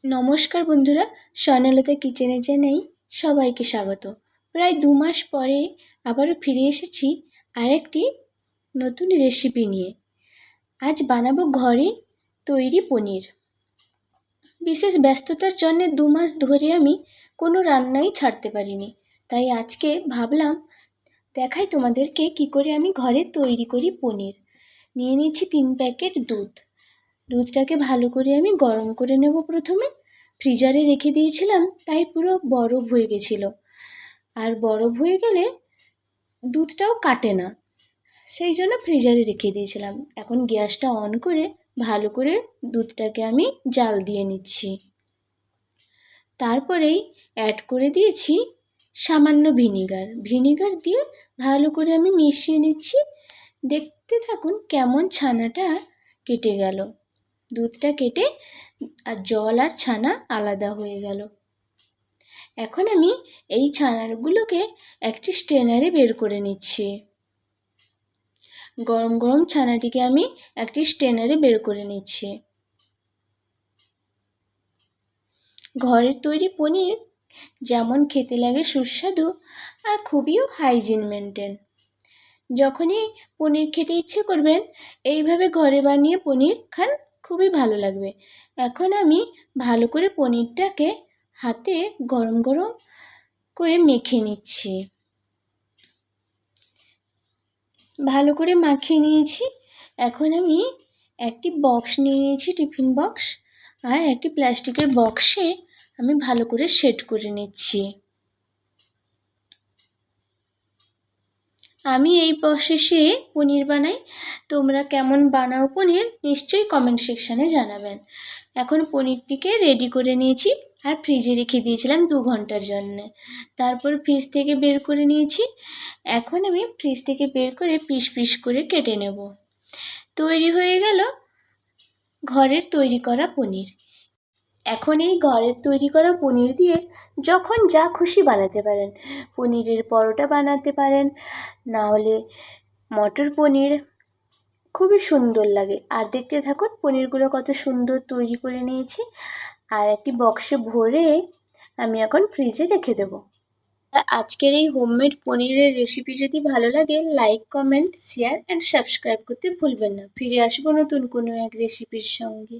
নমস্কার বন্ধুরা, স্বর্ণলতা কিচেনে জানাই সবাইকে স্বাগত। প্রায় 2 মাস পরে আবারও ফিরে এসেছি আরেকটি নতুন রেসিপি নিয়ে। আজ বানাবো ঘরে তৈরি পনির। বিশেষ ব্যস্ততার জন্য 2 মাস ধরে আমি কোনো রান্নাই ছাড়তে পারিনি, তাই আজকে ভাবলাম দেখাই তোমাদেরকে কি করে আমি ঘরে তৈরি করি পনির। নিয়ে নিচ্ছি 3 প্যাকেট দুধ। দুধটাকে ভালো করে আমি গরম করে নেব। প্রথমে ফ্রিজারে রেখে দিয়েছিলাম, তাই পুরো বরফ হয়ে গেছিল। আর বরফ হয়ে গেলে দুধটাও কাটে না, সেই জন্য ফ্রিজারে রেখে দিয়েছিলাম। এখন গ্যাসটা অন করে ভালো করে দুধটাকে আমি জাল দিয়ে নিচ্ছি। তারপরেই অ্যাড করে দিয়েছি সামান্য ভিনিগার দিয়ে ভালো করে আমি মিশিয়ে নিচ্ছি। দেখতে থাকুন কেমন ছানাটা কেটে গেল। দুধটা কেটে আর জল আর ছানা আলাদা হয়ে গেল। এখন আমি এই ছানাগুলোকে একটি স্ট্রেনারে বের করে নিচ্ছি। গরম গরম ছানাটিকে আমি একটি স্ট্রেনারে বের করে নিচ্ছি। ঘরের তৈরি পনির যেমন খেতে লাগে সুস্বাদু, আর খুবই হাইজিন মেনটেন। যখনই পনির খেতে ইচ্ছে করবেন, এইভাবে ঘরে বানিয়ে পনির খান, খুবই ভালো লাগবে। এখন আমি ভালো করে পনিরটাকে হাতে গরম গরম করে মেখে নিচ্ছি। ভালো করে মাখিয়ে নিয়েছি। এখন আমি একটি বক্স নিয়ে নিয়েছি, টিফিন বক্স, আর একটি প্লাস্টিকের বক্সে আমি ভালো করে সেট করে নিচ্ছি। আমি এই প্রসেসে পনির বানাই। তোমরা কেমন বানাও পনির নিশ্চয়ই কমেন্ট সেকশানে জানাবেন। এখন পনিরটিকে রেডি করে নিয়েছি আর ফ্রিজে রেখে দিয়েছিলাম 2 ঘন্টার জন্যে। তারপর ফ্রিজ থেকে বের করে নিয়েছি। এখন আমি ফ্রিজ থেকে বের করে পিস পিস করে কেটে নেব। তৈরি হয়ে গেল ঘরের তৈরি করা পনির। এখন এই ঘরের তৈরি করা পনির দিয়ে যখন যা খুশি বানাতে পারেন। পনিরের পরোটা বানাতে পারেন, না হলে মটর পনির, খুবই সুন্দর লাগে। আর দেখতে থাকুন পনিরগুলো কত সুন্দর তৈরি করে নিয়েছি। আর একটি বক্সে ভরে আমি এখন ফ্রিজে রেখে দেবো। আর আজকের এই হোমমেড পনিরের রেসিপি যদি ভালো লাগে, like, comment, share and subscribe করতে ভুলবেন না। ফিরে আসবো নতুন কোনো এক রেসিপির সঙ্গে।